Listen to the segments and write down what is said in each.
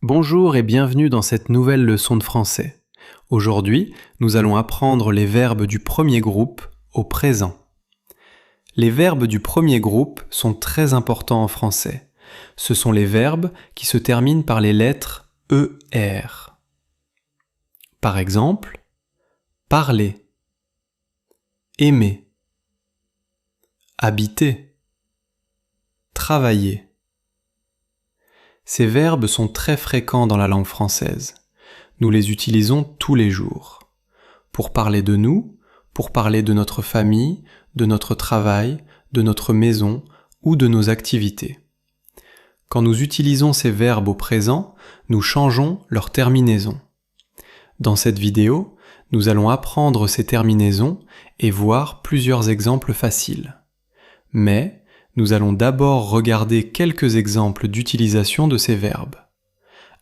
Bonjour et bienvenue dans cette nouvelle leçon de français. Aujourd'hui, nous allons apprendre les verbes du premier groupe au présent. Les verbes du premier groupe sont très importants en français. Ce sont les verbes qui se terminent par les lettres ER. Par exemple, parler, aimer, habiter, travailler. Ces verbes sont très fréquents dans la langue française. Nous les utilisons tous les jours. Pour parler de nous, pour parler de notre famille, de notre travail, de notre maison ou de nos activités. Quand nous utilisons ces verbes au présent, nous changeons leur terminaison. Dans cette vidéo, nous allons apprendre ces terminaisons et voir plusieurs exemples faciles. Mais nous allons d'abord regarder quelques exemples d'utilisation de ces verbes.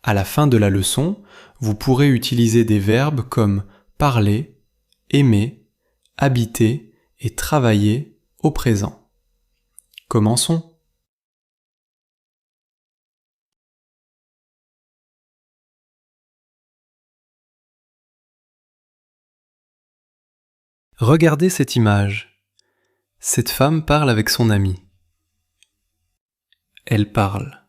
À la fin de la leçon, vous pourrez utiliser des verbes comme parler, aimer, habiter et travailler au présent. Commençons. Regardez cette image. Cette femme parle avec son amie. Elle parle.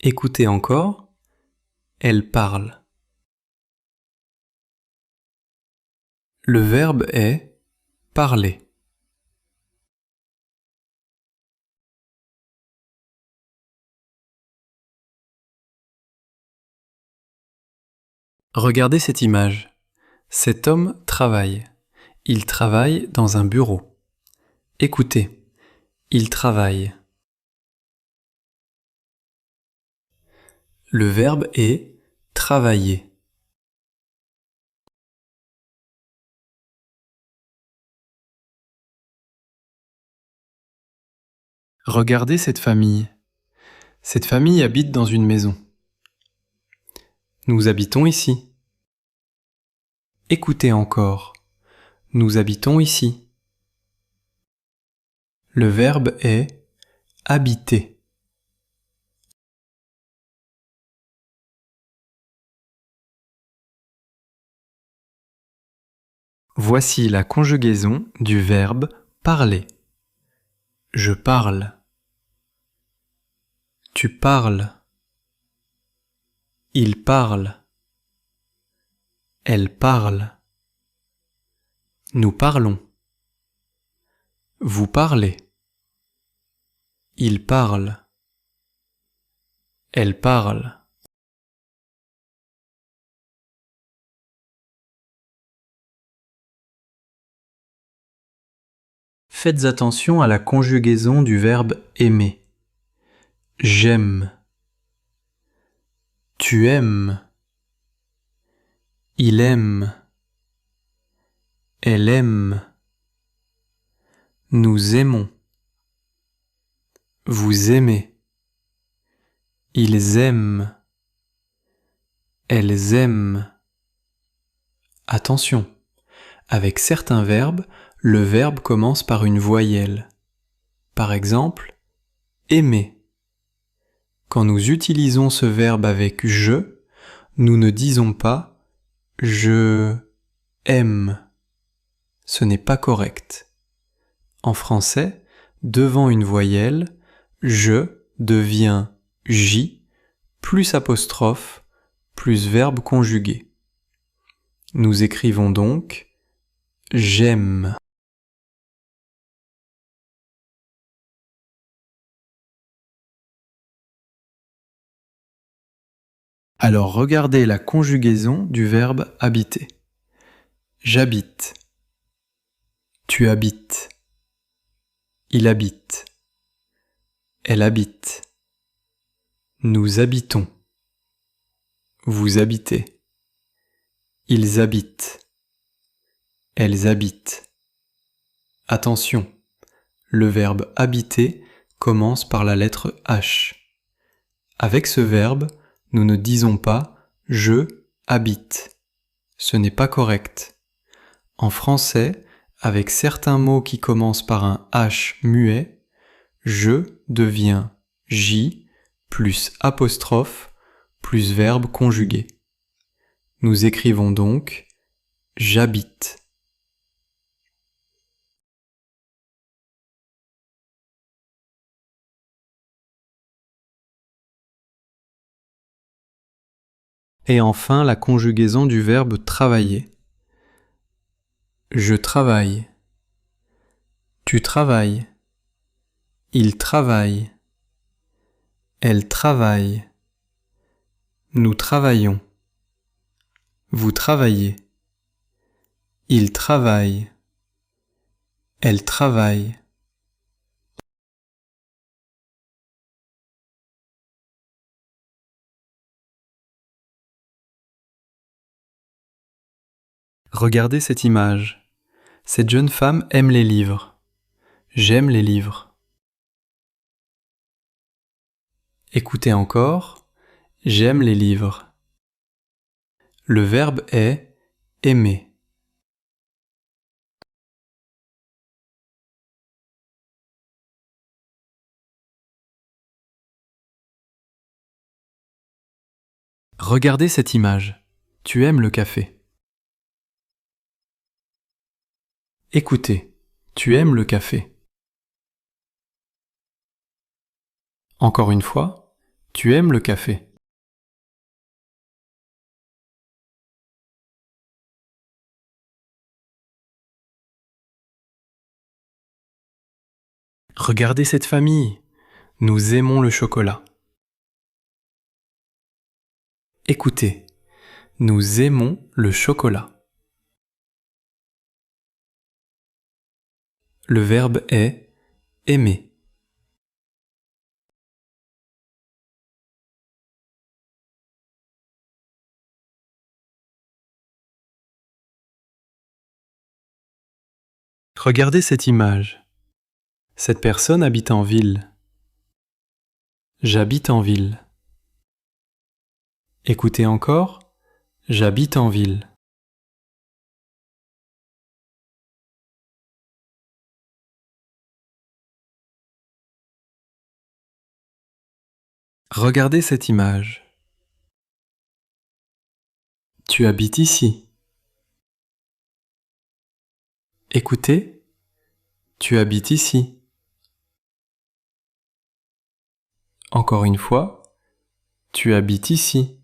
Écoutez encore. Elle parle. Le verbe est parler. Regardez cette image. Cet homme travaille. Il travaille dans un bureau. Écoutez. Il travaille. Le verbe est travailler. Regardez cette famille. Cette famille habite dans une maison. Nous habitons ici. Écoutez encore. Nous habitons ici. Le verbe est habiter. Voici la conjugaison du verbe parler. Je parle. Tu parles. Il parle. Elle parle. Nous parlons. Vous parlez. Il parle. Elle parle. Faites attention à la conjugaison du verbe aimer. J'aime. Tu aimes. Il aime. Elle aime. Nous aimons. Vous aimez. Ils aiment. Elles aiment. Attention, avec certains verbes, le verbe commence par une voyelle. Par exemple, aimer. Quand nous utilisons ce verbe avec je, nous ne disons pas je aime. Ce n'est pas correct. En français, devant une voyelle, je devient j plus apostrophe plus verbe conjugué. Nous écrivons donc j'aime. Alors regardez la conjugaison du verbe habiter. J'habite. Tu habites. Il habite. Elle habite. Nous habitons. Vous habitez. Ils habitent. Elles habitent. Attention, le verbe habiter commence par la lettre H. Avec ce verbe, nous ne disons pas « je habite ». Ce n'est pas correct. En français, avec certains mots qui commencent par un H muet, je devient J plus apostrophe plus verbe conjugué. Nous écrivons donc j'habite. Et enfin la conjugaison du verbe travailler. Je travaille. Tu travailles. Il travaille. Elle travaille. Nous travaillons. Vous travaillez. Il travaille. Elle travaille. Regardez cette image. Cette jeune femme aime les livres. J'aime les livres. Écoutez encore. J'aime les livres. Le verbe est aimer. Regardez cette image. Tu aimes le café. Écoutez. Tu aimes le café. Encore une fois. Tu aimes le café. Regardez cette famille. Nous aimons le chocolat. Écoutez. Nous aimons le chocolat. Le verbe est aimer. Regardez cette image. Cette personne habite en ville. J'habite en ville. Écoutez encore. J'habite en ville. Regardez cette image. Tu habites ici. Écoutez. Tu habites ici. Encore une fois. Tu habites ici.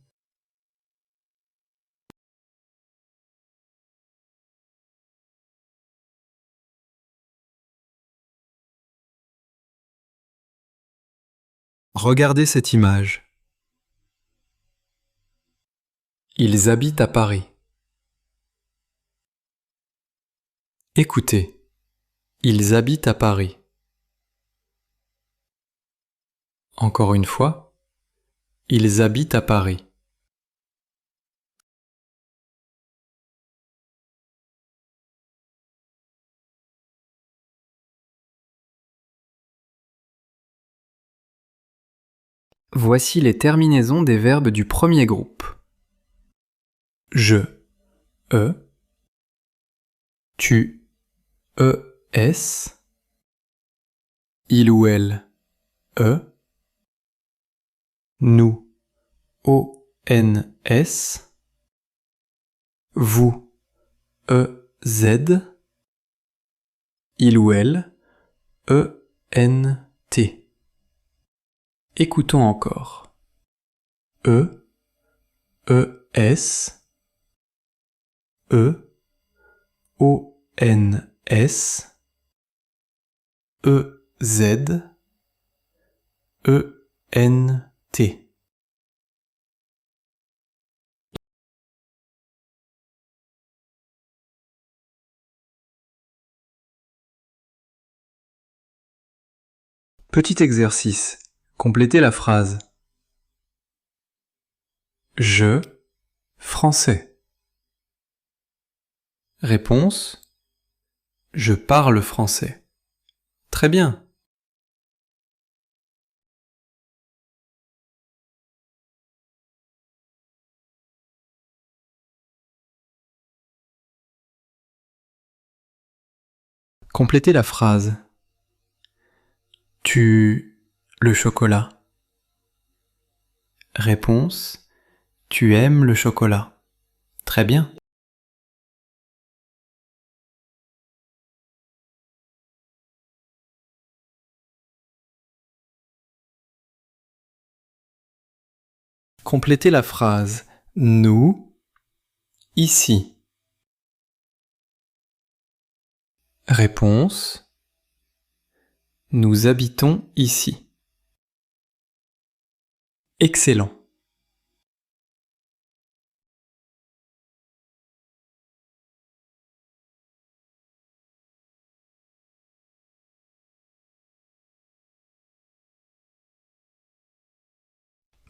Regardez cette image. Ils habitent à Paris. Écoutez. Ils habitent à Paris. Encore une fois. Ils habitent à Paris. Voici les terminaisons des verbes du premier groupe. Je, tu, es, il ou elle, nous, ons, vous, z, il ou elle, ent. Écoutons encore. Es, ons, ez, ent. Petit exercice. Complétez la phrase. Je, français. Réponse. Je parle français. Très bien. Complétez la phrase. Tu, le chocolat. Réponse: tu aimes le chocolat. Très bien. Complétez la phrase nous, ici. Réponse: nous habitons ici. Excellent.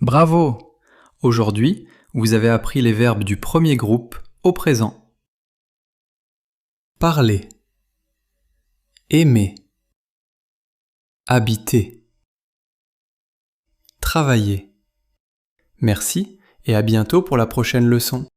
Bravo! Aujourd'hui, vous avez appris les verbes du premier groupe au présent. Parler, aimer, habiter, travailler. Merci et à bientôt pour la prochaine leçon.